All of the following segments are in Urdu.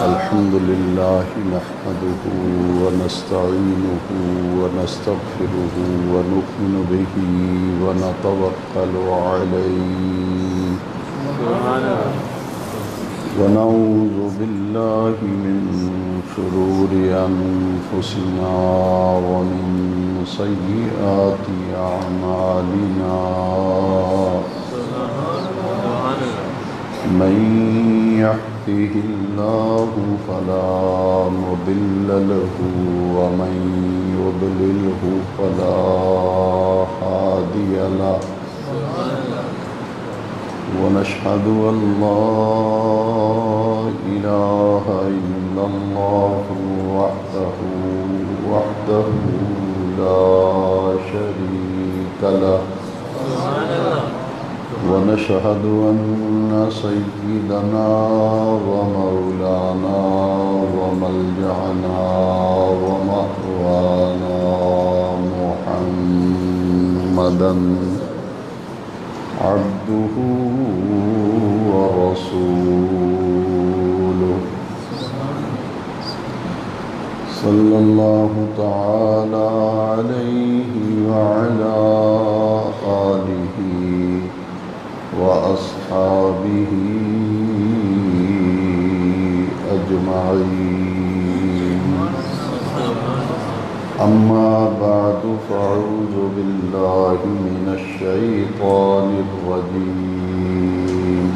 الحمد لله نحمده ونستعينه ونستغفره ونؤمن به ونتوكل عليه ونعوذ بالله من شرور أنفسنا ومن سيئات أعمالنا من يهده الله فلا مضل له ومن يضلله فلا هادي له ونشهد أن لا إله إلا الله وحده لا شريك له ونشهد أن سيدنا ومولانا وملجأنا ومأوانا محمدا عبده ورسوله صلى الله تعالى عليه وعلى آله وأصحابه أجمعين أما بعد فأعوذ بالله من الشيطان الرجيم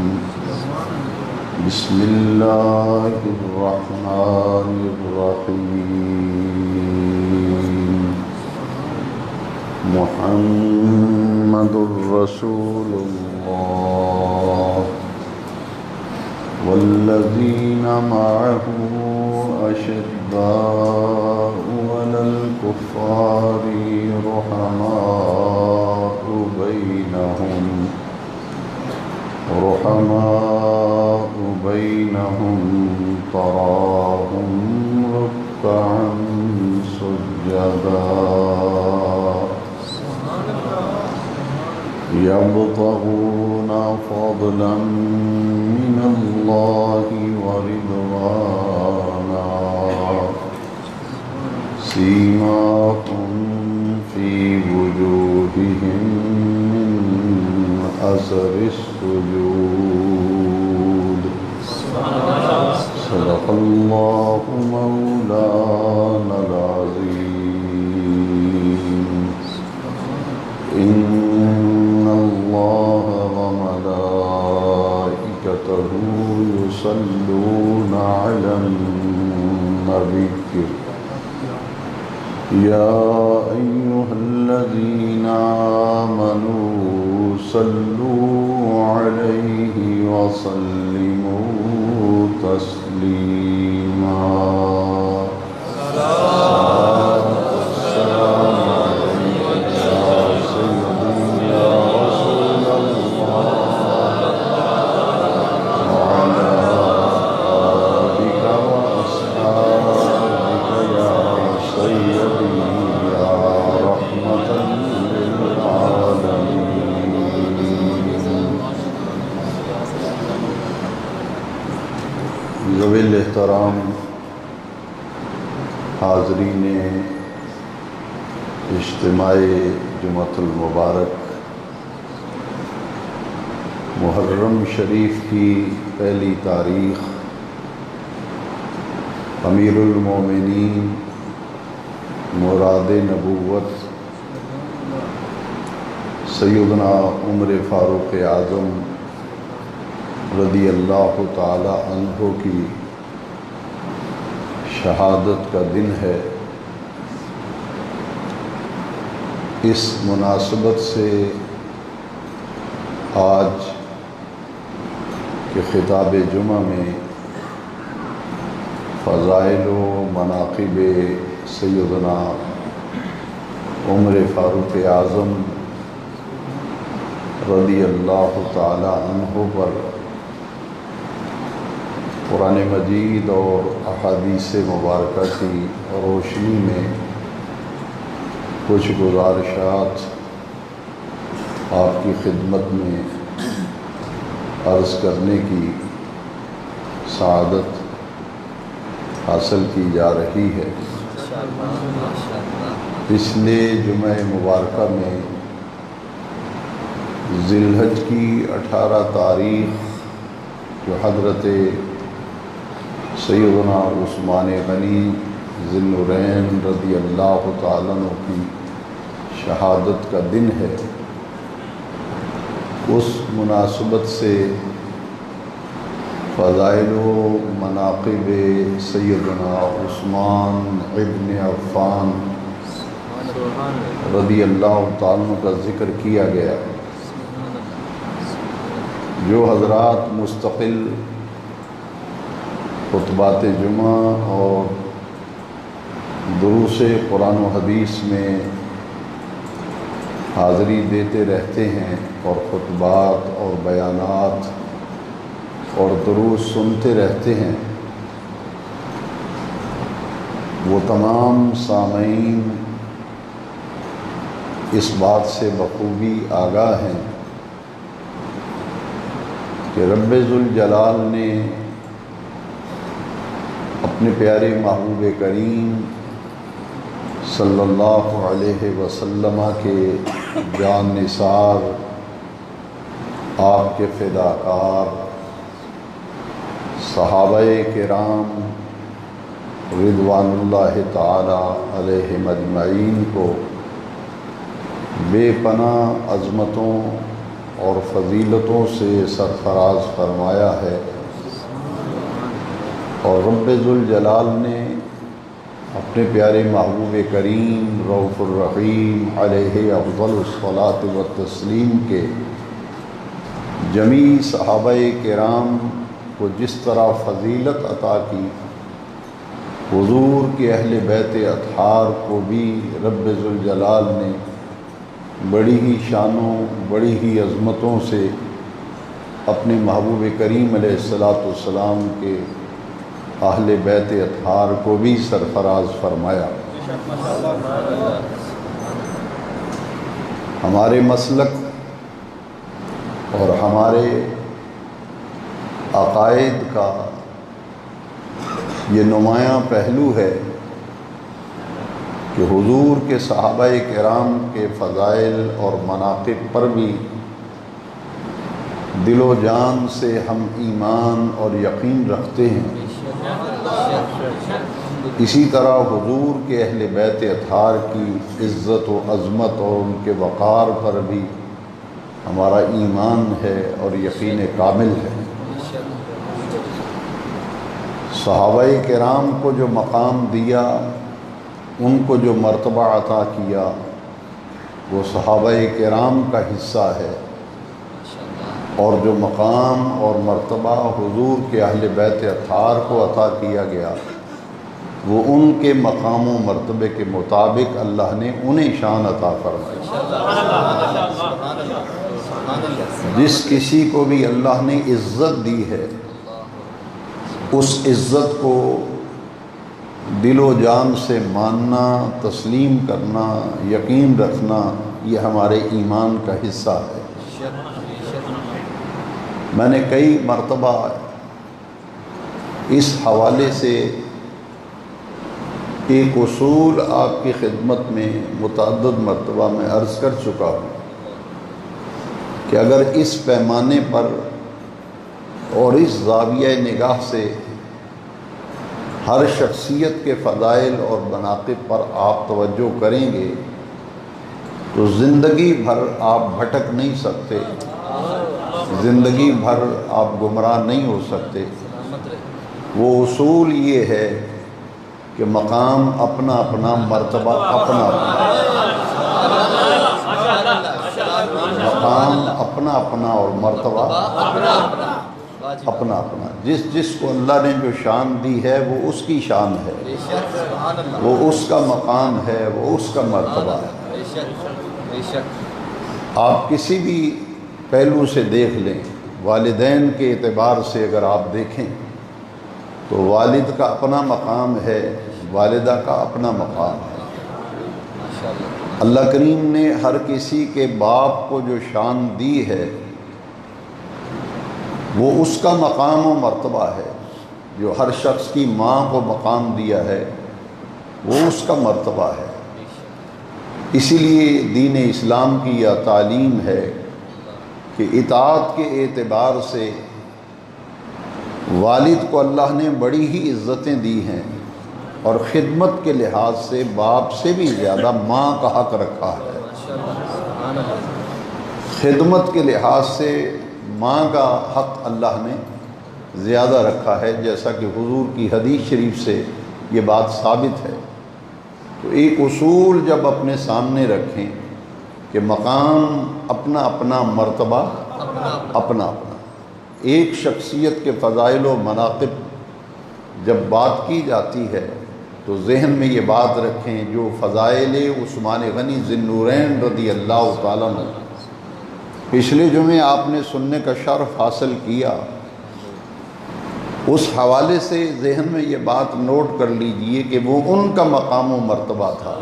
بسم الله الرحمن الرحيم محمد رسول الله والذين معه أشداء على الكفار رحماء بينهم تراهم ركعا سجدا يبتغون فضلا من الله ورضوانا سيماهم في وجوههم من أثر السجود صدق الله مولانا العظيم إن الله وملائكته يصلون على النبي يا أيها الذين آمنوا صلوا عليه وسلموا تسليما ذویل احترام حاضرین اجتماع جمعۃ المبارک، محرم شریف کی پہلی تاریخ امیر المومنین مراد نبوت سیدنا عمر فاروق اعظم رضی اللہ تعالی عنہ کی شہادت کا دن ہے۔ اس مناسبت سے آج کے خطاب جمعہ میں فضائل و مناقب سیدنا عمر فاروق اعظم رضی اللہ تعالی عنہ پر قرآن مجید اور احادیث مبارکہ کی روشنی میں کچھ گزارشات آپ کی خدمت میں عرض کرنے کی سعادت حاصل کی جا رہی ہے۔ پچھلے جمعہ مبارکہ میں ذی الحج کی 18 تاریخ جو حضرت سیدنا عثمان غنی ذی النورین رضی اللہ تعالیٰ عنہ کی شہادت کا دن ہے، اس مناسبت سے فضائل و مناقب سیدنا عثمان ابن عفان رضی اللہ تعالیٰ عنہ کا ذکر کیا گیا، جو حضرات مستقل خطبات جمعہ اور دروس قرآن و حدیث میں حاضری دیتے رہتے ہیں اور خطبات اور بیانات اور دروس سنتے رہتے ہیں، وہ تمام سامعین اس بات سے بخوبی آگاہ ہیں کہ رب ذوالجلال نے اپنے پیارے محبوب کریم صلی اللہ علیہ وسلم کے جان نثار، آپ کے فداکار صحابہ کرام رضوان اللہ تعالی علیہم اجمعین کو بے پناہ عظمتوں اور فضیلتوں سے سرفراز فرمایا ہے، اور رب ذوالجلال نے اپنے پیارے محبوب کریم رؤوف الرحیم علیہ افضل الصلاۃ والتسلیم کے جمیع صحابہ کرام کو جس طرح فضیلت عطا کی، حضور کے اہل بیت اطہار کو بھی رب ذوالجلال نے بڑی ہی شانوں بڑی ہی عظمتوں سے اپنے محبوب کریم علیہ السلام کے اہل بیت اطہار کو بھی سرفراز فرمایا۔ ہمارے مسلک اور ہمارے عقائد کا یہ نمایاں پہلو ہے کہ حضور کے صحابہ کرام کے فضائل اور مناقب پر بھی دل و جان سے ہم ایمان اور یقین رکھتے ہیں، اسی طرح حضور کے اہل بیت اطہار کی عزت و عظمت اور ان کے وقار پر بھی ہمارا ایمان ہے اور یقین کامل ہے۔ صحابہ کرام کو جو مقام دیا، ان کو جو مرتبہ عطا کیا، وہ صحابہ کرام کا حصہ ہے، اور جو مقام اور مرتبہ حضور کے اہل بیت اطہار کو عطا کیا گیا، وہ ان کے مقام و مرتبے کے مطابق اللہ نے انہیں شان عطا فرمائی۔ جس کسی کو بھی اللہ نے عزت دی ہے، اس عزت کو دل و جان سے ماننا، تسلیم کرنا، یقین رکھنا، یہ ہمارے ایمان کا حصہ ہے۔ میں نے کئی مرتبہ اس حوالے سے ایک اصول آپ کی خدمت میں متعدد مرتبہ میں عرض کر چکا ہوں کہ اگر اس پیمانے پر اور اس زاویہ نگاہ سے ہر شخصیت کے فضائل اور مناقب پر آپ توجہ کریں گے تو زندگی بھر آپ بھٹک نہیں سکتے، زندگی بھر آپ گمراہ نہیں ہو سکتے۔ وہ اصول یہ ہے کہ مقام اپنا اپنا، مرتبہ اپنا اپنا، مقام اپنا اپنا اور مرتبہ اپنا اپنا۔ جس کو اللہ نے جو شان دی ہے وہ اس کی شان ہے، وہ اس کا مقام ہے، وہ اس کا مرتبہ ہے۔ آپ کسی بھی پہلو سے دیکھ لیں، والدین کے اعتبار سے اگر آپ دیکھیں تو والد کا اپنا مقام ہے، والدہ کا اپنا مقام ہے۔ اللہ کریم نے ہر کسی کے باپ کو جو شان دی ہے وہ اس کا مقام و مرتبہ ہے، جو ہر شخص کی ماں کو مقام دیا ہے وہ اس کا مرتبہ ہے۔ اسی لیے دین اسلام کی یہ تعلیم ہے کہ اطاعت کے اعتبار سے والد کو اللہ نے بڑی ہی عزتیں دی ہیں، اور خدمت کے لحاظ سے باپ سے بھی زیادہ ماں کا حق رکھا ہے۔ خدمت کے لحاظ سے ماں کا حق اللہ نے زیادہ رکھا ہے، جیسا کہ حضور کی حدیث شریف سے یہ بات ثابت ہے۔ تو ایک اصول جب اپنے سامنے رکھیں کہ مقام اپنا اپنا، مرتبہ اپنا اپنا، ایک شخصیت کے فضائل و مناقب جب بات کی جاتی ہے تو ذہن میں یہ بات رکھیں جو فضائل عثمان غنی ذی النورین رضی اللہ تعالیٰ عنہ پچھلے جمعے آپ نے سننے کا شرف حاصل کیا، اس حوالے سے ذہن میں یہ بات نوٹ کر لیجئے کہ وہ ان کا مقام و مرتبہ تھا،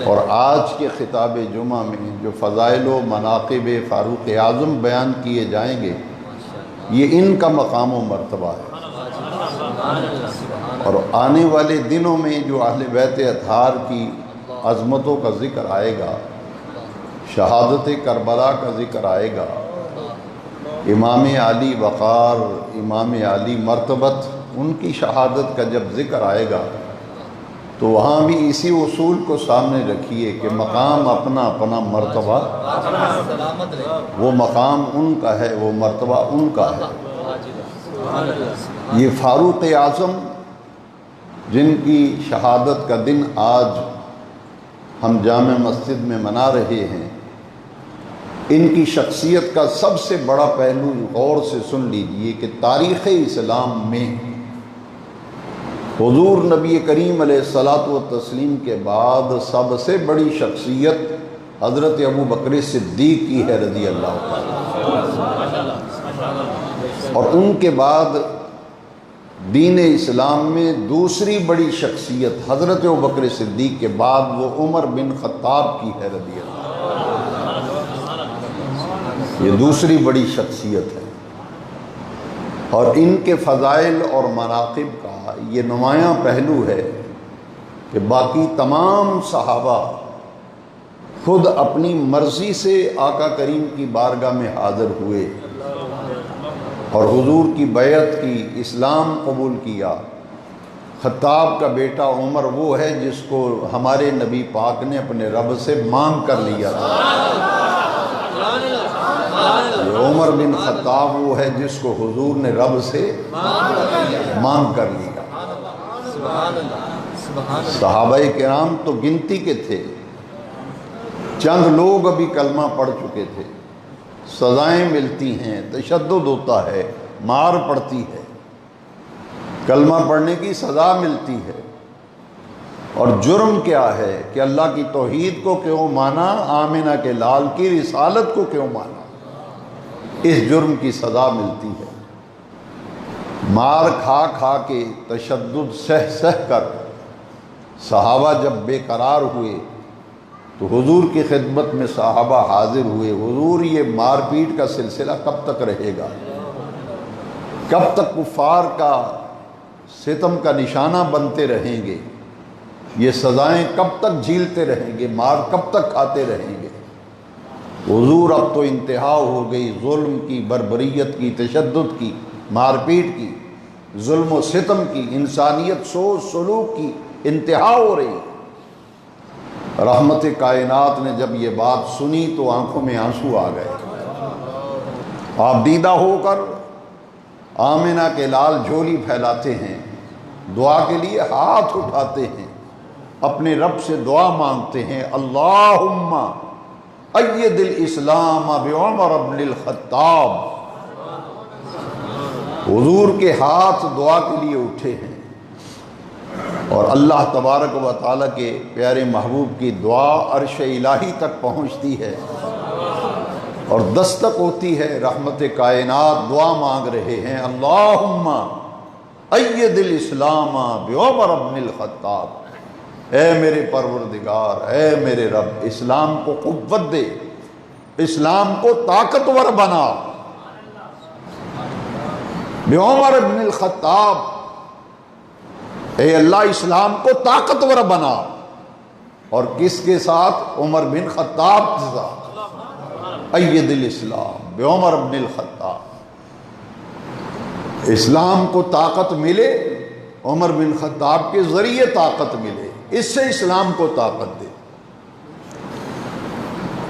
اور آج کے خطاب جمعہ میں جو فضائل و مناقب فاروق اعظم بیان کیے جائیں گے یہ ان کا مقام و مرتبہ ہے۔ اور آنے والے دنوں میں جو اہل بیت اطہار کی عظمتوں کا ذکر آئے گا، شہادت کربلا کا ذکر آئے گا، امام علی وقار، امام علی مرتبت، ان کی شہادت کا جب ذکر آئے گا تو وہاں بھی اسی اصول کو سامنے رکھیے کہ مقام اپنا اپنا، مرتبہ وہ مقام ان کا ہے، وہ مرتبہ ان کا ہے۔ یہ فاروق اعظم جن کی شہادت کا دن آج ہم جامع مسجد میں منا رہے ہیں، ان کی شخصیت کا سب سے بڑا پہلو غور سے سن لیجئے کہ تاریخ اسلام میں حضور نبی کریم علیہ الصلاۃ والتسلیم کے بعد سب سے بڑی شخصیت حضرت ابو بکر صدیق کی ہے رضی اللہ عنہ، اور ان کے بعد دین اسلام میں دوسری بڑی شخصیت حضرت ابو بکر صدیق کے بعد وہ عمر بن خطاب کی ہے رضی اللہ عنہ، یہ دوسری بڑی شخصیت ہے۔ اور ان کے فضائل اور مناقب کا یہ نمایاں پہلو ہے کہ باقی تمام صحابہ خود اپنی مرضی سے آقا کریم کی بارگاہ میں حاضر ہوئے اور حضور کی بیعت کی، اسلام قبول کیا۔ خطاب کا بیٹا عمر وہ ہے جس کو ہمارے نبی پاک نے اپنے رب سے مانگ کر لیا تھا، عمر بن خطاب وہ ہے جس کو حضور نے رب سے مانگ کر لیا۔ صحابہ کرام تو گنتی کے تھے، چند لوگ ابھی کلمہ پڑھ چکے تھے، سزائیں ملتی ہیں، تشدد ہوتا ہے، مار پڑتی ہے، کلمہ پڑھنے کی سزا ملتی ہے، اور جرم کیا ہے کہ اللہ کی توحید کو کیوں مانا، آمنہ کے لال کی رسالت کو کیوں مانا، اس جرم کی سزا ملتی ہے۔ مار کھا کھا کے، تشدد سہ سہ کر صحابہ جب بے قرار ہوئے تو حضور کی خدمت میں صحابہ حاضر ہوئے، حضور یہ مار پیٹ کا سلسلہ کب تک رہے گا، کب تک کفار کا ستم کا نشانہ بنتے رہیں گے، یہ سزائیں کب تک جھیلتے رہیں گے، مار کب تک کھاتے رہیں گے۔ حضور اب تو انتہا ہو گئی ظلم کی، بربریت کی، تشدد کی، مار پیٹ کی، ظلم و ستم کی، انسانیت سوچ سلوک کی انتہا ہو رہی۔ رحمت کائنات نے جب یہ بات سنی تو آنکھوں میں آنسو آ گئے، آپ دیدہ ہو کر آمنہ کے لال جھولی پھیلاتے ہیں، دعا کے لیے ہاتھ اٹھاتے ہیں، اپنے رب سے دعا مانگتے ہیں، اللہم اید الاسلام بعمر بن الخطاب۔ حضور کے ہاتھ دعا کے لیے اٹھے ہیں، اور اللہ تبارک و تعالیٰ کے پیارے محبوب کی دعا عرش الہی تک پہنچتی ہے اور دستک ہوتی ہے، رحمت کائنات دعا مانگ رہے ہیں، اللہم اید الاسلام بعمر بن الخطاب۔ اے میرے پروردگار، اے میرے رب، اسلام کو قوت دے، اسلام کو طاقتور بنا۔ بعمر بن الخطاب، اے اللہ اسلام کو طاقتور بنا، اور کس کے ساتھ؟ عمر بن خطاب کے ساتھ، اید الاسلام بعمر بن الخطاب، اسلام کو طاقت ملے، عمر بن خطاب کے ذریعے طاقت ملے، اس سے اسلام کو طاقت دے۔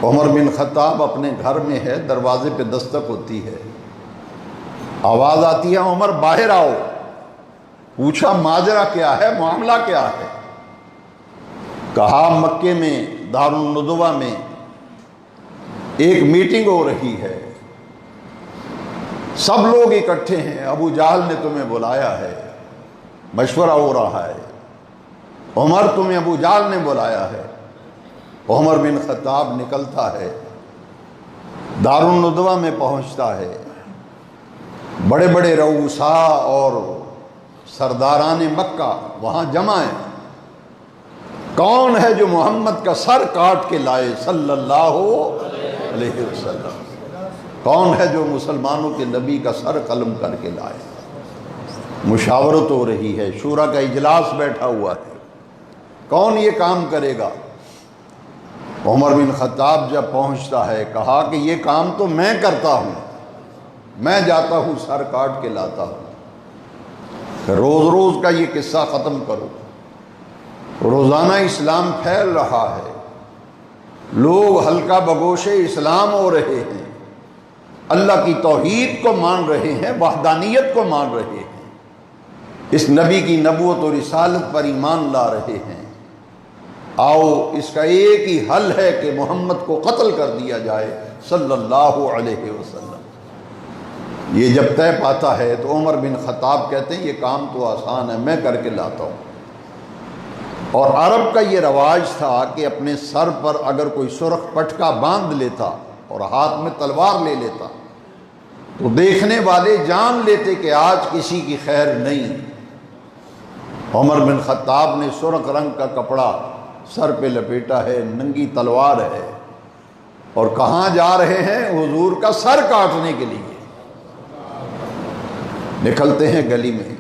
عمر بن خطاب اپنے گھر میں ہے، دروازے پہ دستک ہوتی ہے، آواز آتی ہے عمر باہر آؤ۔ پوچھا ماجرا کیا ہے، معاملہ کیا ہے؟ کہا مکے میں دارالندوہ میں ایک میٹنگ ہو رہی ہے، سب لوگ اکٹھے ہیں، ابو جہل نے تمہیں بلایا ہے، مشورہ ہو رہا ہے، عمر تمہیں ابو جہل نے بلایا ہے۔ عمر بن خطاب نکلتا ہے، دارالندوہ میں پہنچتا ہے، بڑے بڑے رؤساء اور سرداران مکہ وہاں جمع ہیں۔ کون ہے جو محمد کا سر کاٹ کے لائے صلی اللہ علیہ وسلم؟ کون ہے جو مسلمانوں کے نبی کا سر قلم کر کے لائے؟ مشاورت ہو رہی ہے، شورا کا اجلاس بیٹھا ہوا ہے، کون یہ کام کرے گا؟ عمر بن خطاب جب پہنچتا ہے، کہا کہ یہ کام تو میں کرتا ہوں، میں جاتا ہوں سر کاٹ کے لاتا ہوں۔ روز روز کا یہ قصہ ختم کرو، روزانہ اسلام پھیل رہا ہے، لوگ حلقہ بگوش اسلام ہو رہے ہیں، اللہ کی توحید کو مان رہے ہیں، وحدانیت کو مان رہے ہیں، اس نبی کی نبوت اور رسالت پر ایمان لا رہے ہیں۔ آؤ اس کا ایک ہی حل ہے کہ محمد کو قتل کر دیا جائے صلی اللہ علیہ وسلم۔ یہ جب طے پاتا ہے تو عمر بن خطاب کہتے ہیں یہ کام تو آسان ہے، میں کر کے لاتا ہوں۔ اور عرب کا یہ رواج تھا کہ اپنے سر پر اگر کوئی سرخ پٹکا باندھ لیتا اور ہاتھ میں تلوار لے لیتا تو دیکھنے والے جان لیتے کہ آج کسی کی خیر نہیں۔ عمر بن خطاب نے سرخ رنگ کا کپڑا سر پہ لپیٹا ہے، ننگی تلوار ہے، اور کہاں جا رہے ہیں؟ حضور کا سر کاٹنے کے لیے نکلتے ہیں گلی میں۔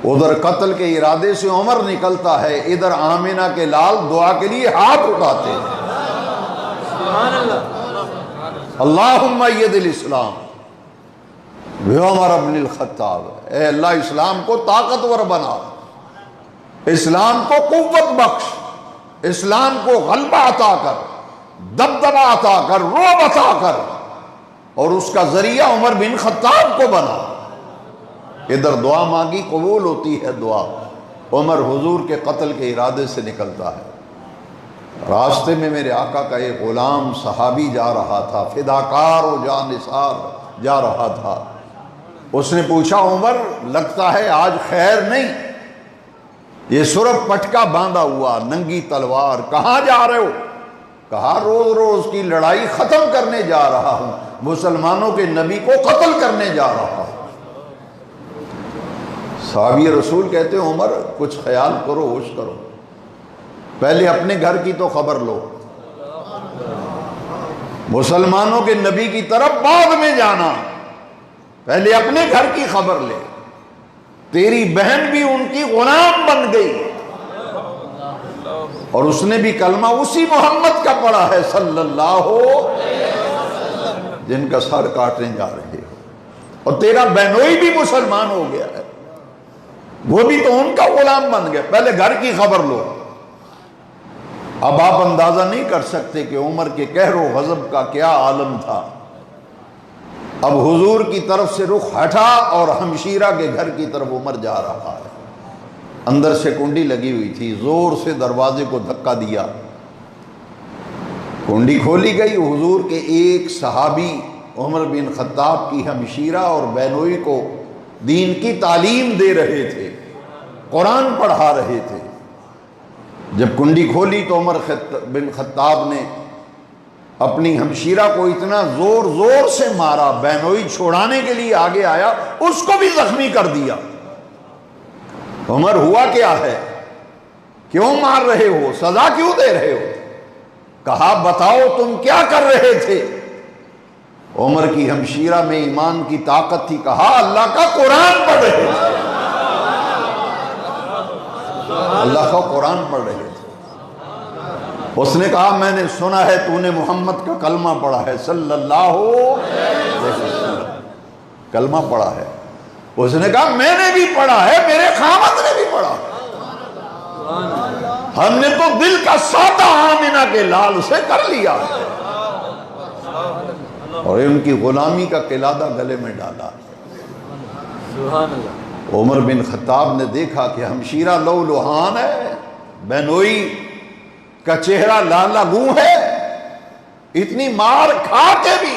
ادھر قتل کے ارادے سے عمر نکلتا ہے، ادھر آمینہ کے لال دعا کے لیے ہاتھ اٹھاتے ہیں، اللہم اید الاسلام بعمر بن الخطاب، اے اللہ اسلام کو طاقتور بنا، اسلام کو قوت بخش، اسلام کو غلبہ عطا کر، دبدبہ عطا کر، رعب عطا کر، اور اس کا ذریعہ عمر بن خطاب کو بنا۔ ادھر دعا مانگی، قبول ہوتی ہے دعا۔ عمر حضور کے قتل کے ارادے سے نکلتا ہے، راستے میں میرے آقا کا ایک غلام صحابی جا رہا تھا، فداکار و جانثار جا رہا تھا۔ اس نے پوچھا عمر لگتا ہے آج خیر نہیں، یہ سرخ پٹکا باندھا ہوا، ننگی تلوار، کہاں جا رہے ہو؟ کہا روز روز کی لڑائی ختم کرنے جا رہا ہوں، مسلمانوں کے نبی کو قتل کرنے جا رہا ہوں۔ صحابی رسول کہتے ہیں عمر کچھ خیال کرو، ہوش کرو، پہلے اپنے گھر کی تو خبر لو، مسلمانوں کے نبی کی طرف بعد میں جانا، پہلے اپنے گھر کی خبر لے۔ تیری بہن بھی ان کی غلام بن گئی، اور اس نے بھی کلمہ اسی محمد کا پڑھا ہے صلی اللہ جن کا سر کاٹنے جا رہے ہو، اور تیرا بہنوئی بھی مسلمان ہو گیا ہے، وہ بھی تو ان کا غلام بن گیا، پہلے گھر کی خبر لو۔ اب آپ اندازہ نہیں کر سکتے کہ عمر کے قہر و غضب کا کیا عالم تھا۔ اب حضور کی طرف سے رخ ہٹا اور ہمشیرہ کے گھر کی طرف عمر جا رہا ہے، اندر سے کنڈی لگی ہوئی تھی، زور سے دروازے کو دھکا دیا، کنڈی کھولی گئی، حضور کے ایک صحابی عمر بن خطاب کی ہمشیرہ اور بہنوئی کو دین کی تعلیم دے رہے تھے، قرآن پڑھا رہے تھے۔ جب کنڈی کھولی تو عمر بن خطاب نے اپنی ہمشیرہ کو اتنا زور زور سے مارا، بہنوئی چھوڑانے کے لیے آگے آیا، اس کو بھی زخمی کر دیا۔ عمر ہوا کیا ہے؟ کیوں مار رہے ہو؟ سزا کیوں دے رہے ہو؟ کہا بتاؤ تم کیا کر رہے تھے؟ عمر کی ہمشیرہ میں ایمان کی طاقت تھی، کہا اللہ کا قرآن پڑھ رہے تھے، اللہ کا قرآن پڑھ رہے تھے۔ اس نے کہا میں نے سنا ہے تو نے محمد کا کلمہ پڑھا ہے صلی اللہ علیہ وسلم، کلمہ پڑھا ہے۔ اس نے کہا میں نے بھی پڑھا ہے، میرے خامد نے بھی پڑھا ہے، ہم نے تو دل کا سودا آمنہ کے لال سے کر لیا ہے، اور ان کی غلامی کا قلادہ گلے میں ڈالا۔ عمر بن خطاب نے دیکھا کہ ہمشیرہ لو لوہان ہے، بہنوئی کا چہرہ لالا گوں ہے، اتنی مار کھا کے بھی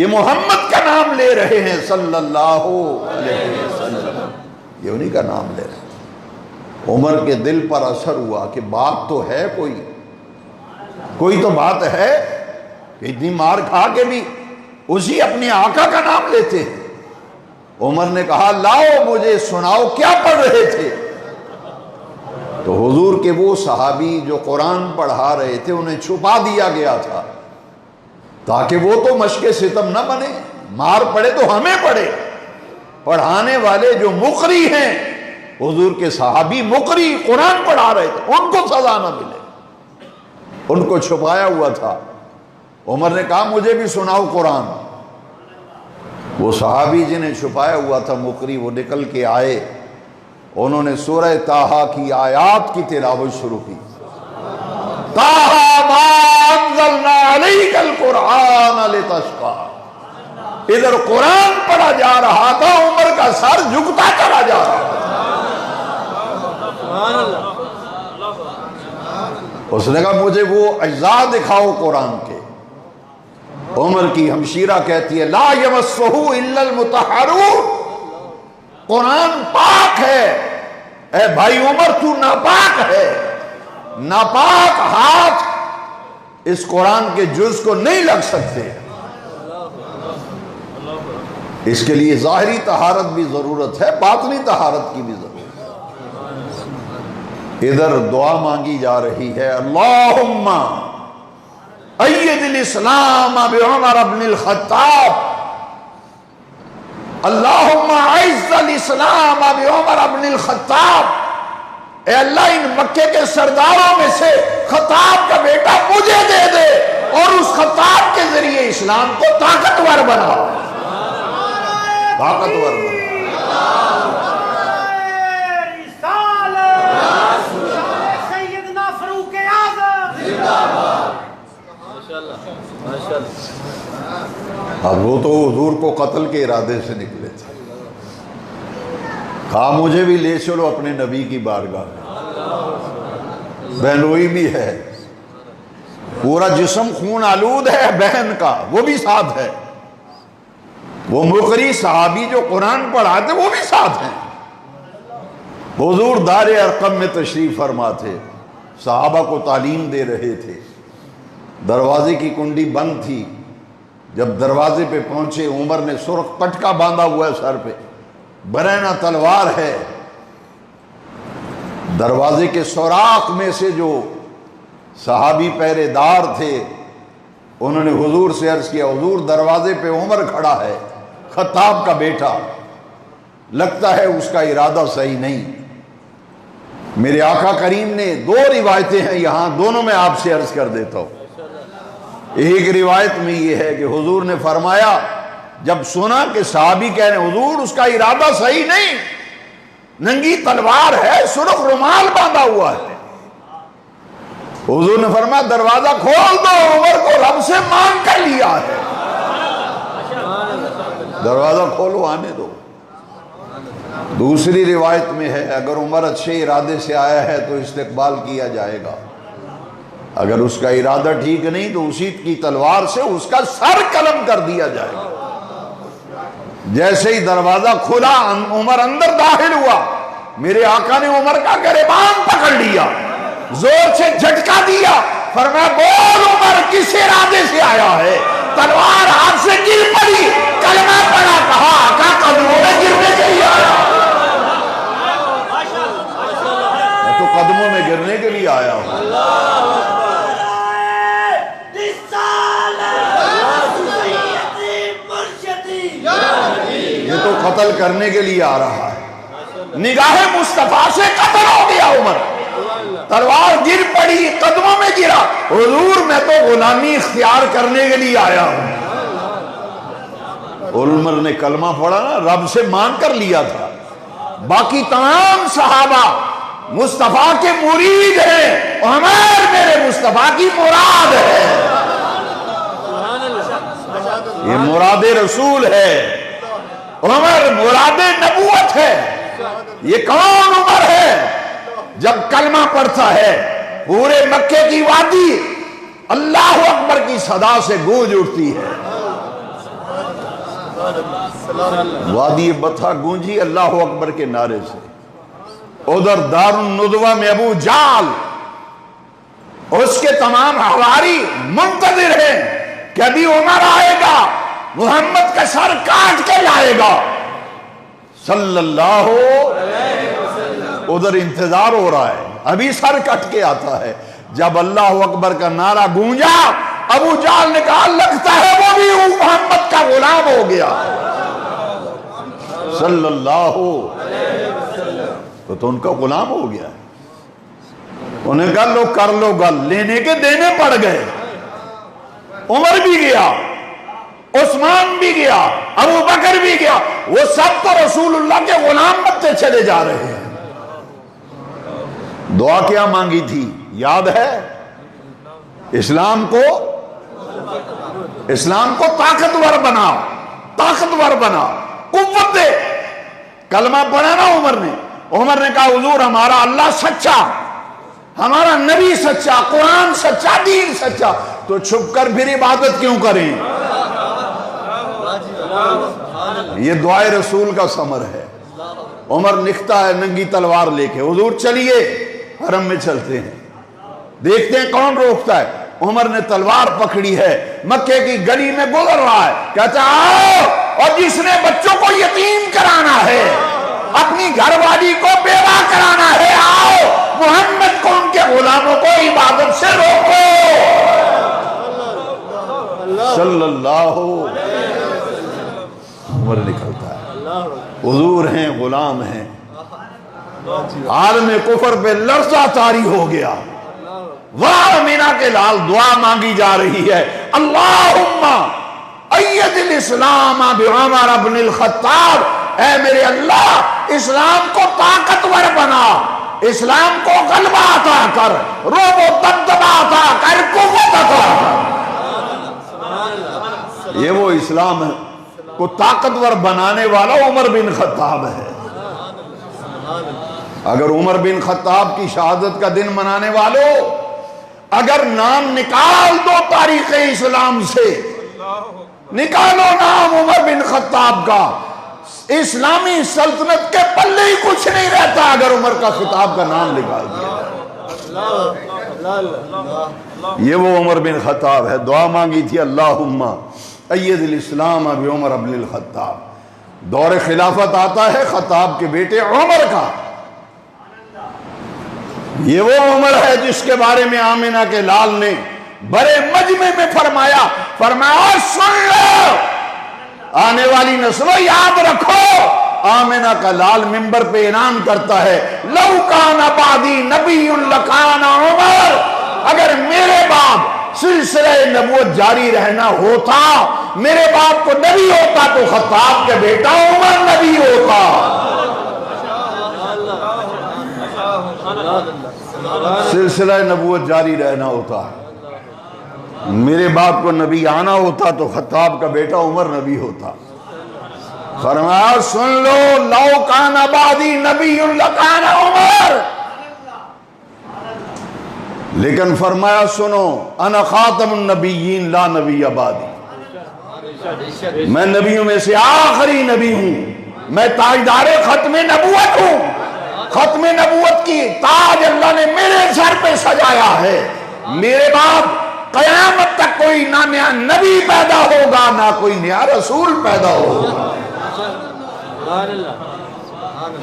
یہ محمد کا نام لے رہے ہیں صلی اللہ علیہ وسلم، یہ انہی کا نام لے رہے ہیں۔ عمر کے دل پر اثر ہوا کہ بات تو ہے، کوئی تو بات ہے کہ اتنی مار کھا کے بھی اسی اپنے آقا کا نام لیتے ہیں۔ عمر نے کہا لاؤ مجھے سناؤ کیا پڑھ رہے تھے؟ تو حضور کے وہ صحابی جو قرآن پڑھا رہے تھے انہیں چھپا دیا گیا تھا تاکہ وہ تو مشق ستم نہ بنے، مار پڑے تو ہمیں پڑے، پڑھانے والے جو مقری ہیں، حضور کے صحابی مقری قرآن پڑھا رہے تھے، ان کو سزا نہ ملے، ان کو چھپایا ہوا تھا۔ عمر نے کہا مجھے بھی سناؤ قرآن۔ وہ صحابی جنہیں چھپایا ہوا تھا مقری، وہ نکل کے آئے، انہوں نے سورہ طٰہٰ کی آیات کی تلاوت شروع کی۔ طٰہٰ ما انزلنا علیک القرآن لتشقی، ادھر قرآن پڑھا جا رہا تھا، عمر کا سر جھکتا چلا جا رہا تھا۔ اس نے کہا مجھے وہ اجزاء دکھاؤ قرآن کے۔ عمر کی ہمشیرہ کہتی ہے لا یمسہ الا المطہرون، قرآن پاک ہے، اے بھائی عمر تو ناپاک ہے، ناپاک ہاتھ اس قرآن کے جز کو نہیں لگ سکتے، اس کے لیے ظاہری طہارت بھی ضرورت ہے، باطنی طہارت کی بھی ضرورت ہے۔ ادھر دعا مانگی جا رہی ہے اللہم اید الاسلام بعمر بن الخطاب، اللہم اعز الاسلام بعمر بن الخطاب، اے اللہ ان مکے کے سرداروں میں سے خطاب کا بیٹا مجھے دے دے اور اس خطاب کے ذریعے اسلام کو طاقتور بنا، طاقتور بنا۔ اب وہ تو حضور کو قتل کے ارادے سے نکلے تھے، کہا مجھے بھی لے چلو اپنے نبی کی بارگاہ میں، بہنوئی بھی ہے، پورا جسم خون آلود ہے بہن کا، وہ بھی ساتھ ہے، وہ مقری صحابی جو قرآن پڑھاتے وہ بھی ساتھ ہیں۔ حضور دار ارقم میں تشریف فرما تھے، صحابہ کو تعلیم دے رہے تھے، دروازے کی کنڈی بند تھی، جب دروازے پہ پہنچے عمر نے سرخ پٹکا باندھا ہوا ہے سر پہ، برہنہ تلوار ہے، دروازے کے سوراخ میں سے جو صحابی پہرے دار تھے انہوں نے حضور سے عرض کیا حضور دروازے پہ عمر کھڑا ہے، خطاب کا بیٹا، لگتا ہے اس کا ارادہ صحیح نہیں۔ میرے آقا کریم نے دو روایتیں ہیں یہاں، دونوں میں آپ سے عرض کر دیتا ہوں۔ ایک روایت میں یہ ہے کہ حضور نے فرمایا جب سنا کہ صحابی کہہ رہے ہیں حضور اس کا ارادہ صحیح نہیں، ننگی تلوار ہے، سرخ رومال باندھا ہوا ہے، حضور نے فرمایا دروازہ کھول دو، عمر کو رب سے مانگ کر لیا ہے، دروازہ کھولو آنے دو۔ دوسری روایت میں ہے اگر عمر اچھے ارادے سے آیا ہے تو استقبال کیا جائے گا، اگر اس کا ارادہ ٹھیک نہیں تو اسی کی تلوار سے اس کا سر قلم کر دیا جائے گا۔ جیسے ہی دروازہ کھلا عمر اندر داخل ہوا، میرے آقا نے عمر کا گریبان پکڑ لیا، زور سے جھٹکا دیا، فرمایا بول عمر کس ارادے سے آیا ہے؟ تلوار ہاتھ سے گر پڑی، کلمہ پڑا، کہا آقا قدموں میں گرنے کے لیے آیا، میں تو قدموں میں گرنے کے لیے آیا ہوں۔ کرنے کے لیے آ رہا ہے. نگاہ مصطفیٰ سے قتل ہو گیا عمر, تلوار گر پڑی, قدموں میں گرا, حضور میں تو غلامی اختیار کرنے کے لیے آیا ہوں. عمر نے کلمہ پڑھا نا, رب سے مانگ کر لیا تھا. باقی تمام صحابہ مصطفیٰ کے مرید ہیں, عمر میرے مصطفیٰ کی مراد ہے. یہ مراد رسول ہے, عمر مراد نبوت ہے. یہ کون عمر ہے جب کلمہ پڑھتا ہے پورے مکے کی وادی اللہ اکبر کی صدا سے گونج اٹھتی ہے. وادی بطھا گونجی اللہ اکبر کے نعرے سے. ادھر دار الندوہ میں ابو جال اس کے تمام حواری منتظر ہیں کہ ابھی عمر آئے گا, محمد کا سر کاٹ کے لائے گا صلی اللہ. ادھر انتظار ہو رہا ہے, ابھی سر کٹ کے آتا ہے. جب اللہ اکبر کا نعرہ گونجا, ابو جال نے کہا لگتا ہے وہ بھی محمد کا غلام ہو گیا صلی اللہ. تو ان کا غلام ہو گیا. انہیں کہا لو کر لو گل, لینے کے دینے پڑ گئے. عمر بھی گیا, عثمان بھی گیا, ابو بکر بھی گیا, وہ سب تو رسول اللہ کے غلام بنتے چلے جا رہے ہیں. دعا کیا مانگی تھی یاد ہے؟ اسلام کو طاقتور بنا, طاقتور بنا, قوت دے. کلمہ پڑھا نا عمر نے. عمر نے کہا حضور ہمارا اللہ سچا, ہمارا نبی سچا, قرآن سچا, دین سچا, تو چھپ کر پھر عبادت کیوں کریں؟ یہ دعائے رسول کا ثمر ہے. عمر نکتا ہے ننگی تلوار لے کے, حضور چلیے حرم میں چلتے ہیں, دیکھتے ہیں کون روکتا ہے. عمر نے تلوار پکڑی ہے, مکے کی گلی میں گزر رہا ہے, کہتا آؤ, اور جس نے بچوں کو یتیم کرانا ہے, اپنی گھر والی کو بیوہ کرانا ہے, آؤ محمد کو ان کے غلاموں کو عبادت سے روکو صلی اللہ. عمر نکلتا ہے, حضور ہیں, غلام ہیں. عالم کفر پہ لرزہ طاری ہو گیا. واہ مینا کے لال دعا مانگی جا رہی ہے, اللہم اید الاسلام بعمر بن الخطاب. اے میرے اللہ اسلام کو طاقتور بنا, اسلام کو غلبہ عطا کر, روب و دبدبہ عطا کر, قوت عطا کر. یہ وہ اسلام ہے کو طاقتور بنانے والا عمر بن خطاب ہے. اگر عمر بن خطاب کی شہادت کا دن منانے والوں, اگر نام نکال دو تاریخ اسلام سے, نکالو نام عمر بن خطاب کا, اسلامی سلطنت کے پلے ہی کچھ نہیں رہتا اگر عمر کا خطاب کا نام نکال دیا. یہ وہ عمر بن خطاب ہے. دعا مانگی تھی اللہم اید الاسلام بعمر بن الخطاب. دور خلافت آتا ہے خطاب کے بیٹے عمر کا. یہ وہ عمر ہے جس کے بارے میں آمنہ کے لال نے بڑے مجمع میں فرمایا سن لو آنے والی نسلوں یاد رکھو. آمنہ کا لال منبر پہ اعلان کرتا ہے لو کان بعدی نبی لکان عمر. اگر میرے باپ سلسلہ نبوت جاری رہنا ہوتا, میرے باپ کو نبی ہوتا تو خطاب کے بیٹا عمر نبی ہوتا. سلسلہ نبوت جاری رہنا ہوتا, میرے باپ کو نبی آنا ہوتا تو خطاب کا بیٹا عمر نبی ہوتا. فرمایا سن لو لو کان بعدی نبی لکان عمر. لیکن فرمایا سنو انا خاتم النبیین لا نبی بعدی. میں نبیوں میں سے آخری نبی ہوں, میں تاجدار ختم نبوت ہوں. ختم نبوت کی تاج اللہ نے میرے سر پہ سجایا ہے. میرے بعد قیامت تک کوئی نہ نیا نبی پیدا ہوگا نہ کوئی نیا رسول پیدا ہوگا.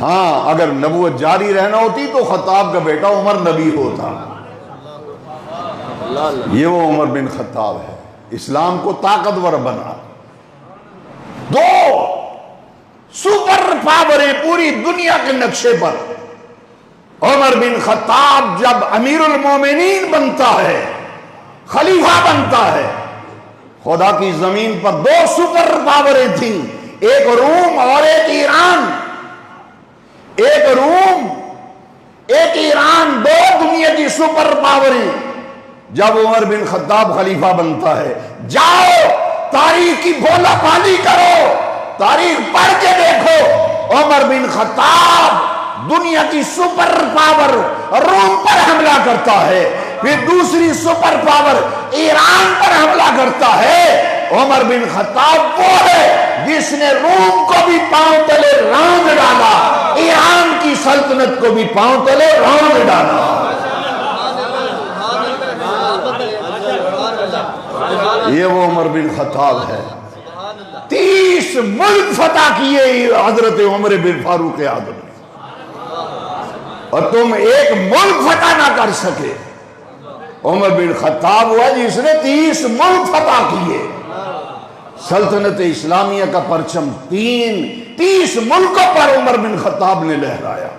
ہاں اگر نبوت جاری رہنا ہوتی تو خطاب کا بیٹا عمر نبی ہوتا. یہ وہ عمر بن خطاب ہے, اسلام کو طاقتور بنا. دو سپر پاوریں پوری دنیا کے نقشے پر. عمر بن خطاب جب امیر المومنین بنتا ہے، خلیفہ بنتا ہے، خدا کی زمین پر دو سپر پاوریں تھیں، ایک روم اور ایک ایران. ایک روم ایک ایران، دو دنیا کی سپر پاوریں. جب عمر بن خطاب خلیفہ بنتا ہے، جاؤ تاریخ کی بولا پالی کرو، تاریخ پڑھ کے دیکھو. عمر بن خطاب دنیا کی سپر پاور روم پر حملہ کرتا ہے، پھر دوسری سپر پاور ایران پر حملہ کرتا ہے. عمر بن خطاب وہ ہے جس نے روم کو بھی پاؤں تلے راند ڈالا، ایران کی سلطنت کو بھی پاؤں تلے راند ڈالا. یہ وہ عمر بن خطاب ہے. 30 ملک فتح کیے حضرت عمر بن فاروق اعظم نے، اور تم ایک ملک فتح نہ کر سکے. عمر بن خطاب ہوا جس نے 30 ملک فتح کیے. سلطنت اسلامیہ کا پرچم 30 ملکوں پر عمر بن خطاب نے لہرایا.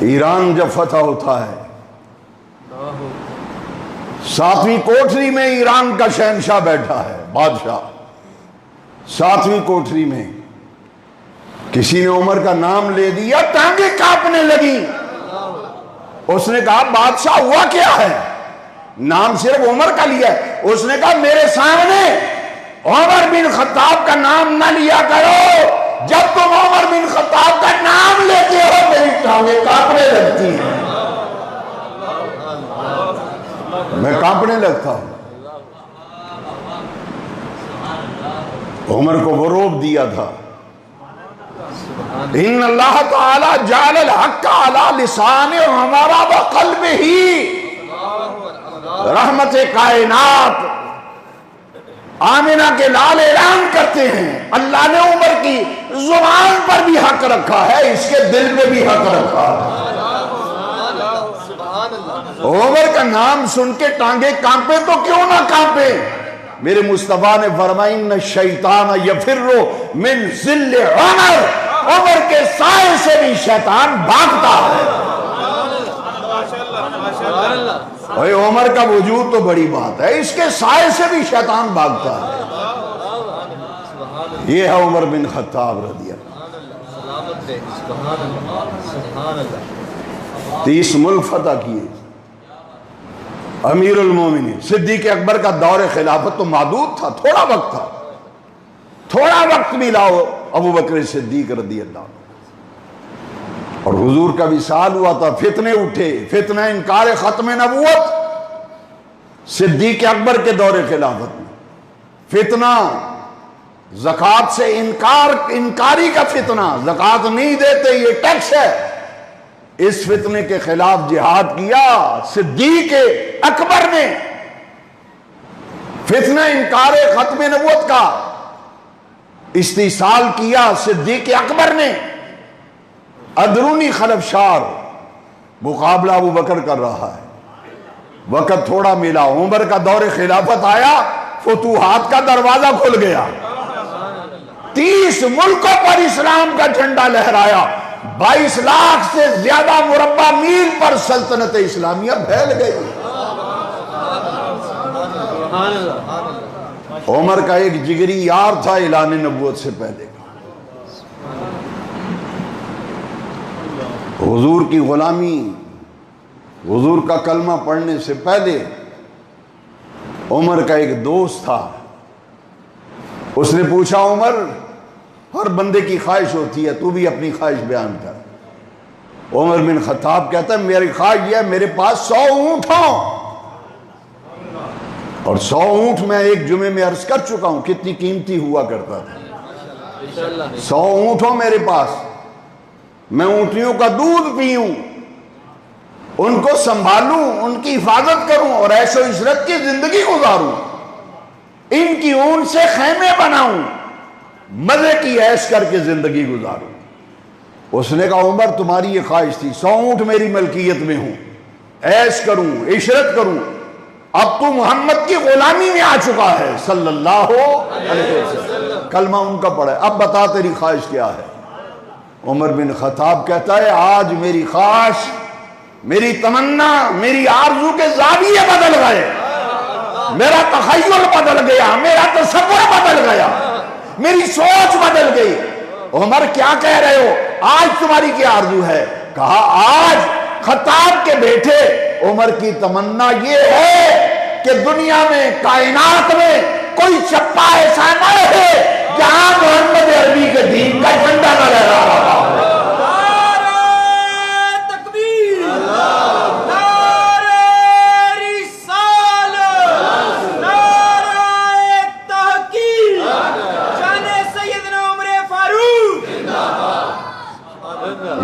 ایران جب فتح ہوتا ہے، 7ویں کوٹری میں ایران کا شہنشاہ بیٹھا ہے، بادشاہ. 7ویں کوٹری میں کسی نے عمر کا نام لے دیا، ٹانگیں کانپنے لگی. اس نے کہا بادشاہ ہوا کیا ہے؟ نام صرف عمر کا لیا ہے. اس نے کہا میرے سامنے عمر بن خطاب کا نام نہ لیا کرو، جب تم عمر بن خطاب کا نام لیتے ہو میری ٹانگیں کانپنے لگتی ہیں، میں کانپنے لگتا ہوں. عمر کو وہ روب دیا تھا، ان اللہ تعالی جعل الحق علی لسان ہمارا وقلب ہی. رحمت کائنات آمنہ کے لال اعلان کرتے ہیں اللہ نے عمر کی زبان پر بھی حق رکھا ہے، اس کے دل میں بھی حق رکھا ہے. عمر کا نام سن کے ٹانگیں کانپے تو کیوں نہ کانپے. میرے مصطفیٰ نے فرمایا ان الشیطان یفر من ظل عمر. عمر کے سائے سے بھی شیطان بھاگتا ہے. اوے عمر کا وجود تو بڑی بات ہے، اس کے سائے سے بھی شیطان بھاگتا ہے. یہ ہے عمر بن خطاب رضی اللہ. 30 ملک فتح کیے. امیر المومنین صدیق اکبر کا دور خلافت تو محدود تھا، تھوڑا وقت تھا، تھوڑا وقت ملا ابو بکر صدیق رضی اللہ عنہ. اور حضور کا وصال ہوا تھا، فتنے اٹھے، فتنہ انکار ختم نبوت صدیق اکبر کے دور خلافت میں. فتنہ زکوٰۃ سے انکاری کا فتنہ، زکوٰۃ نہیں دیتے یہ ٹیکس ہے. اس فتنے کے خلاف جہاد کیا صدیق اکبر نے. فتنہ انکار ختم نبوت کا استحصال کیا صدیق اکبر نے. اندرونی خلفشار مقابلہ ابو بکر کر رہا ہے، وقت تھوڑا ملا. عمر کا دور خلافت آیا، فتوحات کا دروازہ کھل گیا. 30 ملکوں پر اسلام کا جھنڈا لہرایا. 22 لاکھ سے زیادہ مربع میل پر سلطنت اسلامیہ پھیل گئی. عمر کا ایک جگری یار تھا اعلان نبوت سے پہلے کا، حضور کی غلامی، حضور کا کلمہ پڑھنے سے پہلے عمر کا ایک دوست تھا. اس نے پوچھا عمر، ہر بندے کی خواہش ہوتی ہے، تو بھی اپنی خواہش بیان کر. عمر بن خطاب کہتا ہے میری خواہش یہ ہے میرے پاس 100 اونٹ ہوں. اور 100 اونٹ میں ایک جمعے میں عرض کر چکا ہوں کتنی قیمتی ہوا کرتا تھا. 100 اونٹ ہوں میرے پاس، میں اونٹیوں کا دودھ پیوں، ان کو سنبھالوں، ان کی حفاظت کروں اور عیش و عشرت کی زندگی گزاروں، ان کی اون سے خیمے بناؤں، مزے کی عیش کر کے زندگی گزاروں. اس نے کہا عمر تمہاری یہ خواہش تھی، 100 اونٹ میری ملکیت میں ہوں، عیش کروں، عشرت کروں. اب تو محمد کی غلامی میں آ چکا ہے صلی اللہ علیہ وسلم. کلمہ ان کا پڑھا ہے. اب بتا تیری خواہش کیا ہے؟ عمر بن خطاب کہتا ہے آج میری خواہش، میری تمنا، میری آرزو کے زاویے بدل گئے، میرا تخیل بدل گیا، میرا تصور بدل گیا، میری سوچ بدل گئی. عمر کیا کہہ رہے ہو؟ آج تمہاری کیا آرزو ہے؟ کہا آج خطاب کے بیٹے عمر کی تمنا یہ ہے کہ دنیا میں، کائنات میں کوئی چپا ایسا نہ ہے جہاں محمد عربی کے دین کا جھنڈا نہ لہرا رہا ہو.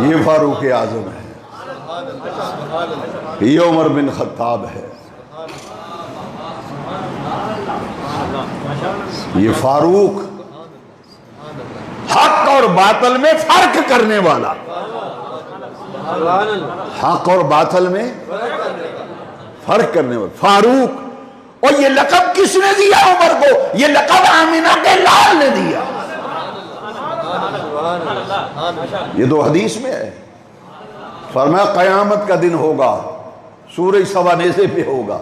یہ فاروق اعظم ہے، یہ عمر بن خطاب ہے، یہ فاروق حق اور باطل میں فرق کرنے والا، حق اور باطل میں فرق کرنے والا فاروق. اور یہ لقب کس نے دیا عمر کو؟ یہ لقب آمینہ کے لال نے دیا. یہ تو حدیث میں ہے. فرمایا قیامت کا دن ہوگا، سورج سوا نیزے پہ ہوگا،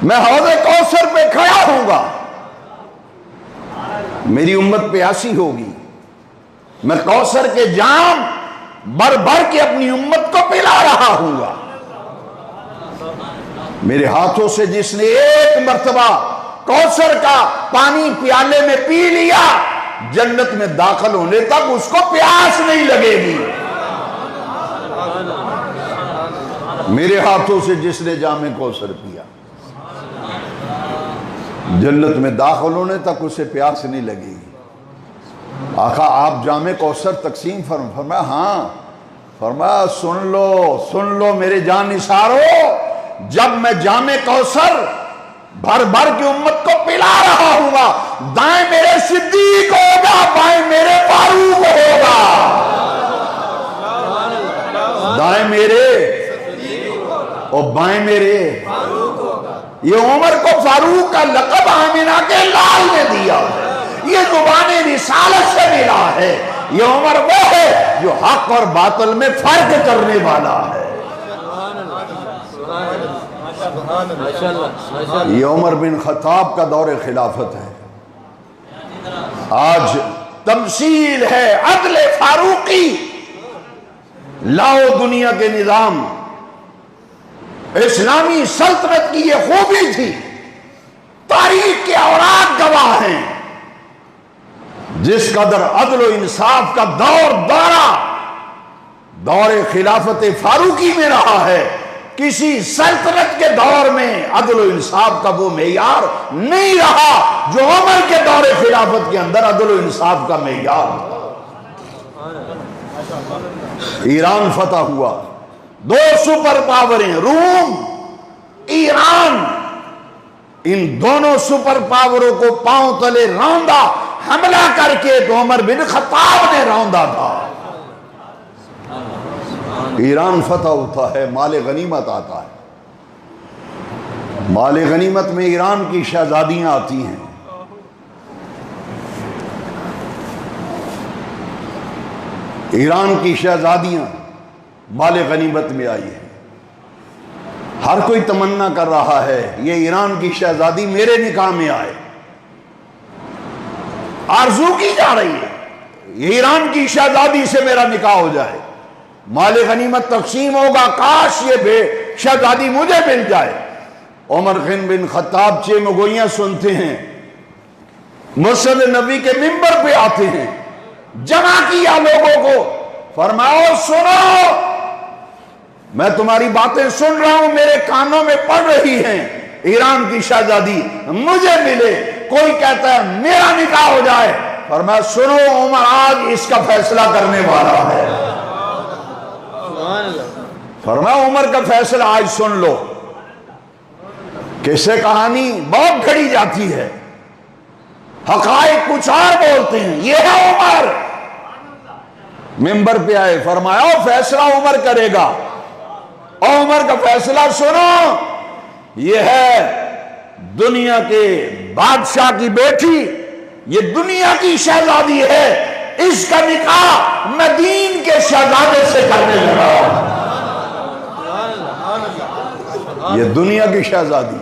میں حوض کوثر پہ کھڑا ہوں گا، میری امت پیاسی ہوگی، میں کوثر کے جام بھر بھر کے اپنی امت کو پلا رہا ہوں گا. میرے ہاتھوں سے جس نے ایک مرتبہ کوثر کا پانی پیالے میں پی لیا، جنت میں داخل ہونے تک اس کو پیاس نہیں لگے گی. میرے ہاتھوں سے جس نے جام کوثر پیا، جنت میں داخل ہونے تک اسے پیاس نہیں لگے گی. آقا آپ جام کوثر تقسیم فرمایا ہاں. فرمایا سن لو میرے جان نثارو، جب میں جام کوثر بھر بھر کی امت کو پلا رہا ہوں گا، دائیں میرے صدیق ہوگا، بائیں میرے فاروق ہوگا. دائیں میرے اور بائیں میرے فاروق ہوگا. یہ عمر کو فاروق کا لقب آمینہ کے لال نے دیا ہے. یہ زبان رسالت سے ملا ہے. یہ عمر وہ ہے جو حق اور باطل میں فرق کرنے والا ہے. یہ عمر بن خطاب کا دور خلافت ہے. آج تمثیل ہے عدل فاروقی. لاؤ دنیا کے نظام، اسلامی سلطنت کی یہ خوبی تھی. تاریخ کے اوراق گواہ ہیں. جس قدر عدل و انصاف کا دور خلافت فاروقی میں رہا ہے، کسی سلطنت کے دور میں عدل و انصاف کا وہ معیار نہیں رہا جو عمر کے دور خلافت کے اندر عدل و انصاف کا معیار تھا. ایران فتح ہوا، دو سپر پاوریں روم، ایران، ان دونوں سپر پاوروں کو پاؤں تلے روندا حملہ کر کے تو عمر بن خطاب نے روندا تھا. ایران فتح ہوتا ہے، مال غنیمت آتا ہے. مال غنیمت میں ایران کی شہزادیاں آتی ہیں. ایران کی شہزادیاں مال غنیمت میں آئی ہیں. ہر کوئی تمنا کر رہا ہے یہ ایران کی شہزادی میرے نکاح میں آئے. آرزو کی جا رہی ہے یہ ایران کی شہزادی سے میرا نکاح ہو جائے. مال غنیمت تقسیم ہوگا، کاش یہ شہزادی مجھے مل جائے. عمر بن خطاب چیمگوئیاں سنتے ہیں، مسجد نبی کے منبر پہ آتے ہیں، جمع کیا لوگوں کو، فرماؤ سنو، میں تمہاری باتیں سن رہا ہوں، میرے کانوں میں پڑ رہی ہیں. ایران کی شہزادی مجھے ملے، کوئی کہتا ہے میرا نکاح ہو جائے. فرمایا سنو، عمر آج اس کا فیصلہ کرنے والا ہے. فرمایا عمر کا فیصلہ آج سن لو. کیسے کہانی بہت گھڑی جاتی ہے، حقائق کچھ اور بولتے ہیں. یہ ہے عمر. منبر پہ آئے، فرمایا فیصلہ عمر کرے گا. عمر کا فیصلہ سنو، یہ ہے دنیا کے بادشاہ کی بیٹی، یہ دنیا کی شہزادی ہے، اس کا نکاح میں دین کے شہزادے سے کرنے لگا ہوں۔ یہ دنیا کی شہزادی،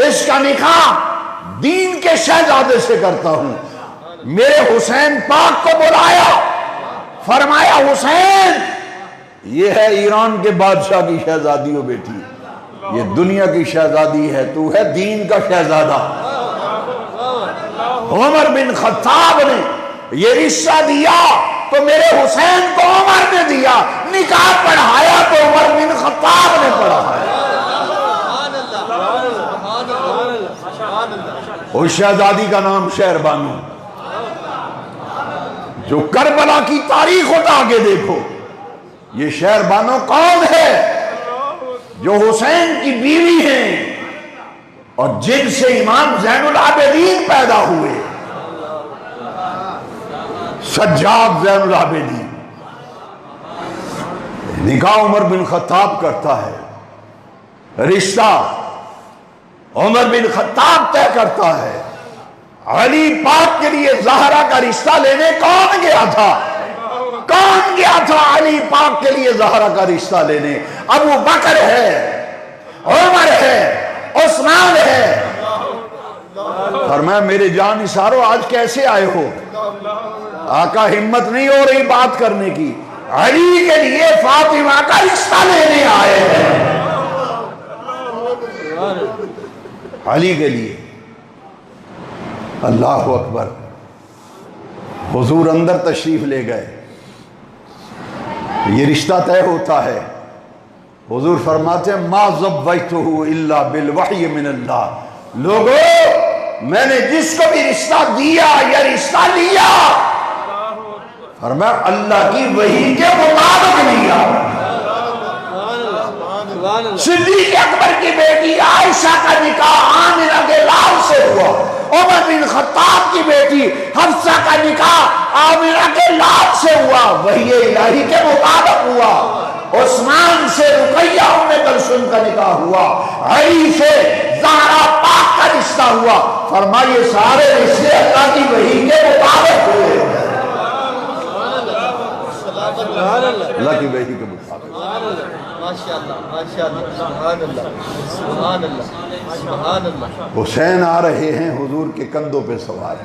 اس کا نکاح دین کے شہزادے سے کرتا ہوں۔ میرے حسین پاک کو بلایا، فرمایا حسین یہ ہے ایران کے بادشاہ کی شہزادی ہو بیٹی، یہ دنیا کی شہزادی ہے، تو ہے دین کا شہزادہ۔ عمر بن خطاب نے یہ رشتہ دیا تو میرے حسین کو عمر نے دیا، نکاح پڑھایا تو عمر بن خطاب نے پڑھایا۔ اس شہزادی کا نام شہر بانو، جو کربلا کی تاریخ اٹھا کے دیکھو، یہ شہر بانو کون ہے؟ جو حسین کی بیوی ہیں اور جن سے امام زین العابدین پیدا ہوئے، سجاد زین العابدین۔ نکاح عمر بن خطاب کرتا ہے، رشتہ عمر بن خطاب طے کرتا ہے۔ علی پاک کے لیے زہرا کا رشتہ لینے کون گیا تھا؟ کون گیا تھا علی پاک کے لیے زہرا کا رشتہ لینے؟ ابو بکر ہے، عمر ہے، عثمان ہے۔ فرمایا میرے جان نثارو آج کیسے آئے ہو؟ آقا ہمت نہیں ہو رہی بات کرنے کی، علی کے لیے فاطمہ کا رشتہ لینے آئے ہیں، علی کے لیے۔ اللہ اکبر۔ حضور اندر تشریف لے گئے، یہ رشتہ طے ہوتا ہے۔ حضور فرماتے ہیں ما زوجتہ الا بالوحی من اللہ، لوگوں میں نے جس کو بھی رشتہ دیا یا رشتہ لیا، فرمایا اللہ کی وحی کے مطابق لیا۔ صدیق اکبر کی بیٹی عائشہ کا نکاح آمنہ کے لال سے ہوا، عمر بن خطاب کی بیٹی حفصہ کا نکاح آمنہ کے لال سے ہوا، وحی الہی کے مطابق ہوا۔ عثمان سے رقیہ ام کلثوم کا نکاح ہوا، علی سے زہرا پاک کا رشتہ ہوا۔ فرمائیے سارے رشتے اللہ کی وحی کے مطابق ہوئے، اللہ کی وحی کے مطابق۔ حسین آ رہے ہیں حضور کے کندھوں پہ سوار،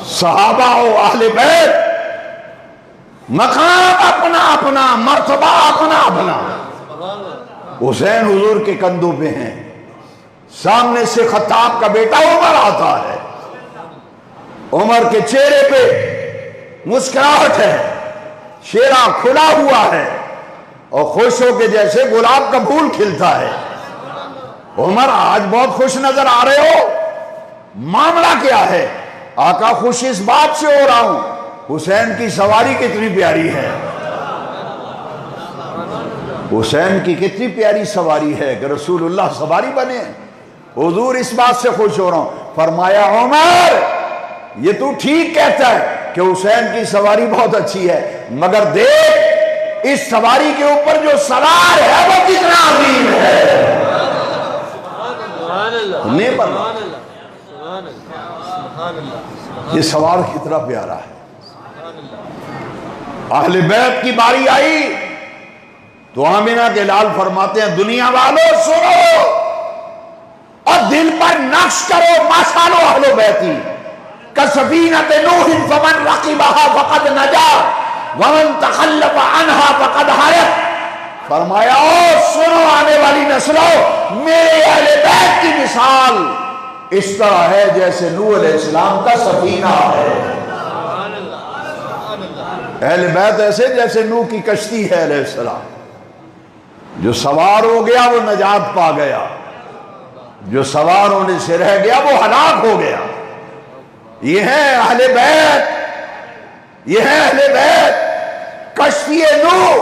صحابہ و اہل بیت مقام اپنا اپنا، مرتبہ اپنا اپنا۔ حسین حضور کے کندھوں پہ ہیں، سامنے سے خطاب کا بیٹا عمر آتا ہے، عمر کے چہرے پہ مسکراہٹ ہے، چہرہ کھلا ہوا ہے اور خوش ہو کے جیسے گلاب کا پھول کھلتا ہے۔ عمر آج بہت خوش نظر آ رہے ہو، معاملہ کیا ہے؟ آقا خوش اس بات سے ہو رہا ہوں حسین کی سواری کتنی پیاری ہے، حسین کی کتنی پیاری سواری ہے کہ رسول اللہ سواری بنے۔ حضور اس بات سے خوش ہو رہا ہوں۔ فرمایا عمر یہ تو ٹھیک کہتا ہے کہ حسین کی سواری بہت اچھی ہے، مگر دیکھ اس سواری کے اوپر جو سوار ہے وہ کتنا عظیم ہے۔ نہیں پڑھا یہ سوار کتنا پیارا ہے۔ اہل بیت کی باری آئی تو آمنہ کے لال فرماتے ہیں دنیا والوں سنو اور دل پر نقش کرو، ماشالو اہل بیتی کسفینۃ نوح فمن رقبہا فقد نجا ومن تخلف عنہا فقد ہلک۔ فرمایا او سنو آنے والی نسلوں، میرے اہل بیت کی مثال اس طرح ہے جیسے نوح علیہ السلام کا سفینہ ہے۔ اہل بیت ایسے جیسے نوح کی کشتی ہے علیہ السلام، جو سوار ہو گیا وہ نجات پا گیا، جو سوار ہونے سے رہ گیا وہ ہلاک ہو گیا۔ یہ ہے اہل بیت، یہ ہے اہل بیت۔ کشتی نوح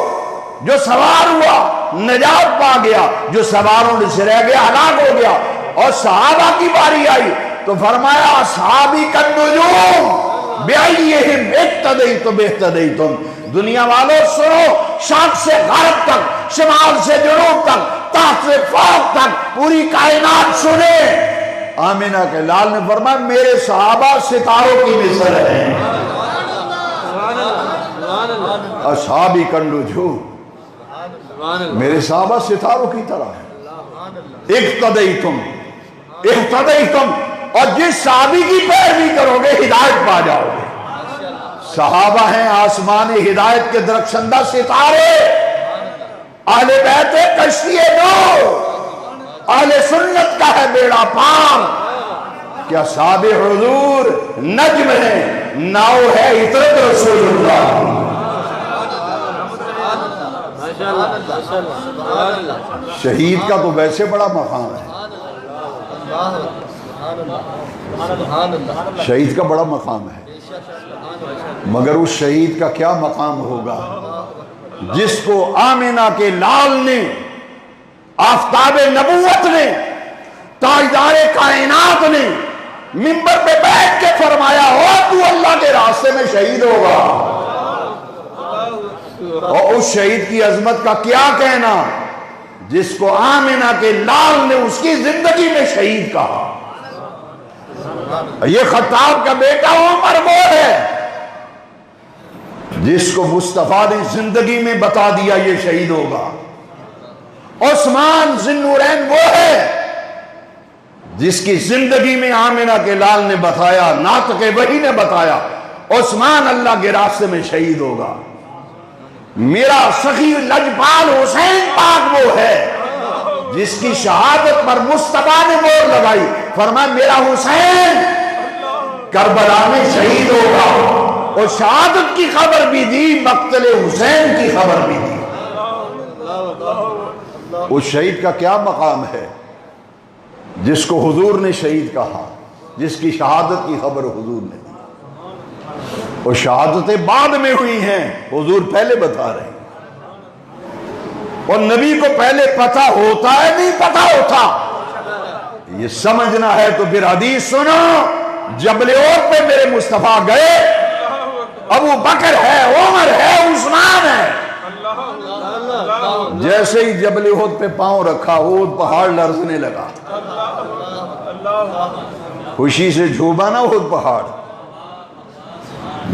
جو سوار ہوا نجات پا گیا، جو سوار ہونے سے رہ گیا ہلاک ہو گیا۔ اور صحابہ کی باری آئی تو فرمایا اصحابی کا نجوم، بِأَيِّهِمْ اقْتَدَيْتُمْ اهْتَدَيْتُمْ۔ دنیا والوں سنو، شرق سے غرب تک، شمال سے جنوب تک، تحت سے فوق تک، پوری کائنات سنے۔ آمینہ کے لال نے فرمایا میرے صحابہ ستاروں کی مثل ہیں، اصحابی کالنجوم، میرے صحابہ ستاروں کی طرح ہیں۔ اقتدیتم اہتدیتم، اور جس صحابی کی پیروی کرو گے ہدایت پا جاؤ گے۔ صحابہ ہیں آسمانی ہدایت کے درخشندہ ستارے، اہل بیت کشتی نور، اہل سنت کا ہے بیڑا پار۔ کیا صحابہ حضور نجم ہے، ناؤ ہے عطرت رسول اللہ۔ شہید کا تو ویسے بڑا مقام ہے، شہید کا بڑا مقام ہے، مگر اس شہید کا کیا مقام ہوگا جس کو آمینہ کے لال نے، آفتاب نبوت نے، تاجدار کائنات نے منبر پہ بیٹھ کے فرمایا ہو تو اللہ کے راستے میں شہید ہوگا۔ اور اس شہید کی عظمت کا کیا کہنا جس کو آمینہ کے لال نے اس کی زندگی میں شہید کہا۔ یہ خطاب کا بیٹا عمر وہ ہے جس کو مصطفیٰ نے زندگی میں بتا دیا یہ شہید ہوگا۔ عثمان ذی النورین وہ ہے جس کی زندگی میں آمینہ کے لال نے بتایا، ناطق وحی نے بتایا عثمان اللہ کے راستے میں شہید ہوگا۔ میرا سخی لجپال حسین پاک وہ ہے جس کی شہادت پر مصطفیٰ نے مہر لگائی، فرمایا میرا حسین کربلا میں شہید ہوگا، اور شہادت کی خبر بھی دی، مقتل حسین کی خبر بھی دی۔ اس شہید کا کیا مقام ہے جس کو حضور نے شہید کہا، جس کی شہادت کی خبر حضور نے دی۔ اور شہادتیں بعد میں ہوئی ہیں، حضور پہلے بتا رہے ہیں، اور نبی کو پہلے پتہ ہوتا ہے نہیں پتہ ہوتا، یہ سمجھنا ہے تو پھر حدیث سنو۔ جبل احد پہ میرے مصطفیٰ گئے، ابو بکر ہے، عمر ہے، عثمان ہے، جیسے ہی جبل احد پہ پاؤں رکھا احد پہاڑ لرزنے لگا، خوشی سے جھوما نا احد پہاڑ۔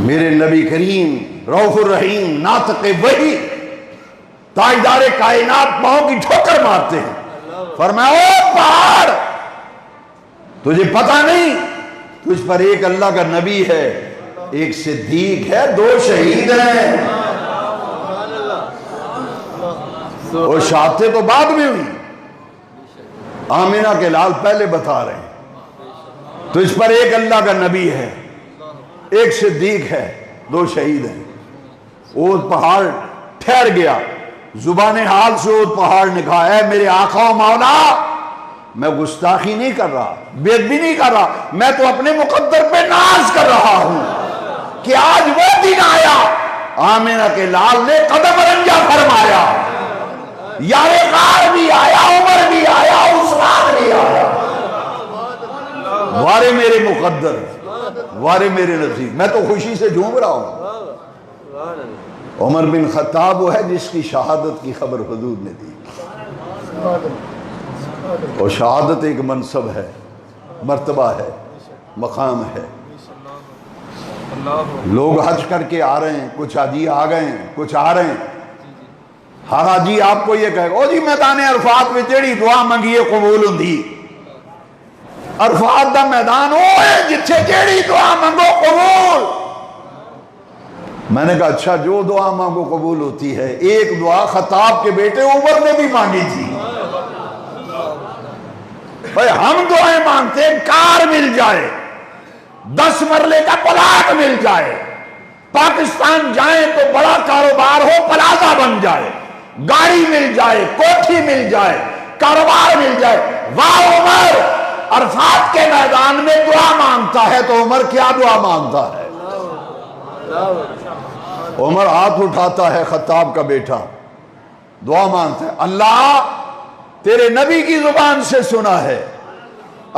میرے نبی کریم رؤوف الرحیم ناطق وحی تاجدار کائنات پاؤں کی ٹھوکر مارتے ہیں، فرمایا او پہاڑ تجھے پتہ نہیں تجھ پر ایک اللہ کا نبی ہے، ایک صدیق ہے، دو شہید ہیں۔ اور شہادتیں تو بعد میں ہوئی، آمینہ کے لال پہلے بتا رہے ہیں تجھ پر ایک اللہ کا نبی ہے، ایک صدیق ہے، دو شہید ہیں۔ احد پہاڑ ٹھہر گیا، زبان حال سے احد پہاڑ نے کہا اے میرے آقا و مولا، میں گستاخی نہیں کر رہا، بے ادبی نہیں کر رہا، میں تو اپنے مقدر پہ ناز کر رہا ہوں کہ آج وہ دن آیا آمینہ کے لال نے قدم رنجا فرمایا، یار غار بھی آیا، عمر بھی آیا، عثمان بھی آیا۔ وارے میرے مقدر، وارے میرے نصیب، میں تو خوشی سے جھوم رہا ہوں۔ عمر بن خطاب وہ ہے جس کی شہادت کی خبر حضور نے دی، اور شہادت ایک منصب ہے، مرتبہ ہے، مقام ہے۔ لوگ حج کر کے آ رہے ہیں، کچھ حاجی آ گئے ہیں، کچھ آ رہے ہیں، ہر حاجی آپ کو یہ کہے گا او جی میدان عرفات میں جیڑی دعا منگیے قبول ہوندی۔ عرفات دا میدان ہوئے جتھے جیڑی دعا منگو قبول۔ میں نے کہا اچھا جو دعا مانگو قبول ہوتی ہے، ایک دعا خطاب کے بیٹے عمر نے بھی مانگی تھی، بھائی ہم دعائیں مانگتے ہیں کار مل جائے، 10 مرلے کا پلاٹ مل جائے، پاکستان جائیں تو بڑا کاروبار ہو، پلازا بن جائے، گاڑی مل جائے، کوٹھی مل جائے، کاروبار مل جائے۔ واہ عمر عرفات کے میدان میں دعا مانگتا ہے تو عمر کیا دعا مانگتا ہے؟ عمر ہاتھ اٹھاتا ہے، خطاب کا بیٹا دعا مانگتا ہے، اللہ تیرے نبی کی زبان سے سنا ہے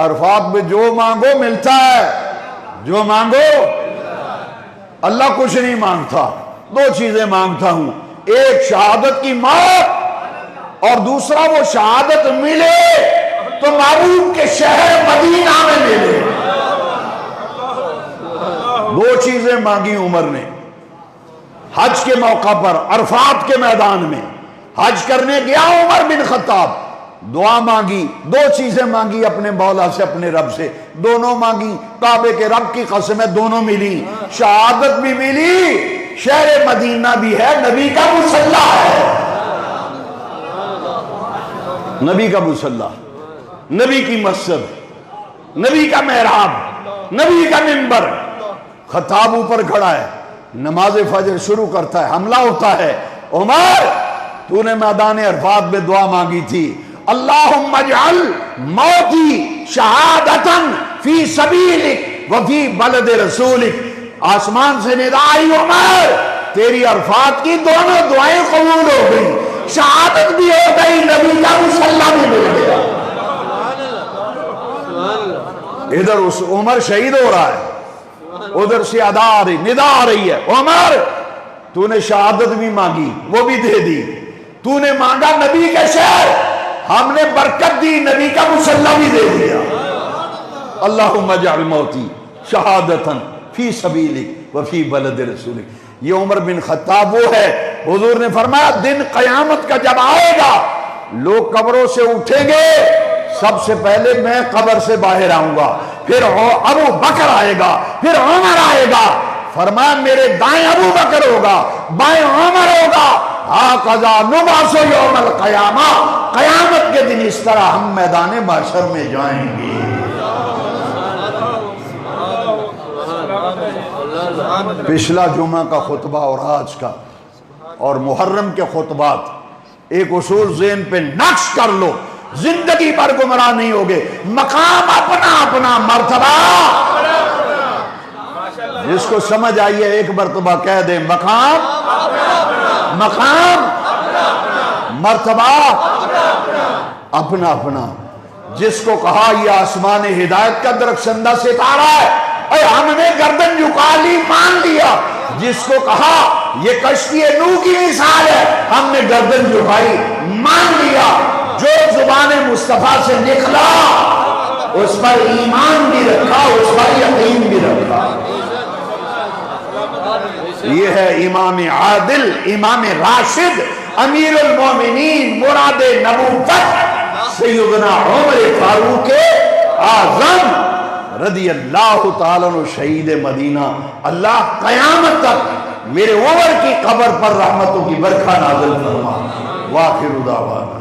عرفات میں جو مانگو ملتا ہے، جو مانگو اللہ کچھ نہیں مانگتا، دو چیزیں مانگتا ہوں، ایک شہادت کی موت، اور دوسرا وہ شہادت ملے تو محبوب کے شہر مدینہ میں ملے۔ دو چیزیں مانگی عمر نے حج کے موقع پر، عرفات کے میدان میں حج کرنے گیا عمر بن خطاب، دعا مانگی، دو چیزیں مانگی اپنے مولا سے، اپنے رب سے، دونوں مانگی، کعبے کے رب کی قسم ہے دونوں ملی، شہادت بھی ملی، شہر مدینہ بھی ہے، نبی کا مصلی ہے، نبی کا مصلی، نبی کی مسجد، نبی کا محراب، نبی کا منبر۔ خطاب اوپر کھڑا ہے، نماز فجر شروع کرتا ہے، حملہ ہوتا ہے، عمر تو نے میدان عرفات میں دعا مانگی تھی، اللہم اجعل موتی شہادتاً فی سبیلک وفی بلد رسولک۔ آسمان سے ندا آئی، عمر تیری عرفات کی دونوں دعائیں قبول ہو گئی، شہادت بھی ہو گئی، نبی کا مصلی بھی مل گیا۔ ادھر اس عمر شہید ہو رہا ہے، ادھر سے ادا آ رہی، ندا آ رہی ہے، عمر تو نے شہادت بھی مانگی، وہ بھی دے دی، تو نے مانگا نبی کے شہر، ہم نے برکت دی، نبی کا مصلی بھی دے دیا۔ اللہم اجعل موتی شہادتاً فی سبیلک وفی بلد رسولک۔ یہ عمر بن خطاب وہ ہے، حضور نے فرمایا دن قیامت کا جب آئے گا، لوگ قبروں سے اٹھیں گے، سب سے پہلے میں قبر سے باہر آؤں گا، پھر ابو بکر آئے گا، پھر عمر آئے گا، فرمایا میرے دائیں ابو بکر ہوگا، بائیں عمر ہوگا، ہاکذا نبعث یوم القیامہ، قیامت کے دن اس طرح ہم میدان محشر میں جائیں گے۔ پچھلا جمعہ کا خطبہ اور آج کا اور محرم کے خطبات ایک اصول ذہن پہ نقش کر لو، زندگی پر گمراہ نہیں ہوگے۔ مقام اپنا اپنا، مرتبہ جس کو سمجھ آئیے ایک مرتبہ کہہ دیں، مقام مرتبہ اپنا اپنا۔ جس کو کہا یہ آسمان ہدایت کا درخشندہ ستارہ ہے، اے ہم نے گردن جھکا لی، مان لیا۔ جس کو کہا یہ کشتی نوح کی مثال ہے، ہم نے گردن جھکائی، مان لیا۔ جو زبان مصطفیٰ سے نکلا اس پر ایمان بھی رکھا، اس پر یقین بھی رکھا۔ یہ ہے امام عادل، امام راشد، امیر المومنین، مراد نبوت، سیدنا عمر فاروق اعظم رضی اللہ تعالیٰ عنہ، شہید مدینہ۔ اللہ قیامت تک میرے عمر کی قبر پر رحمتوں کی برکھا نازل فرما۔ وآخر دعوانا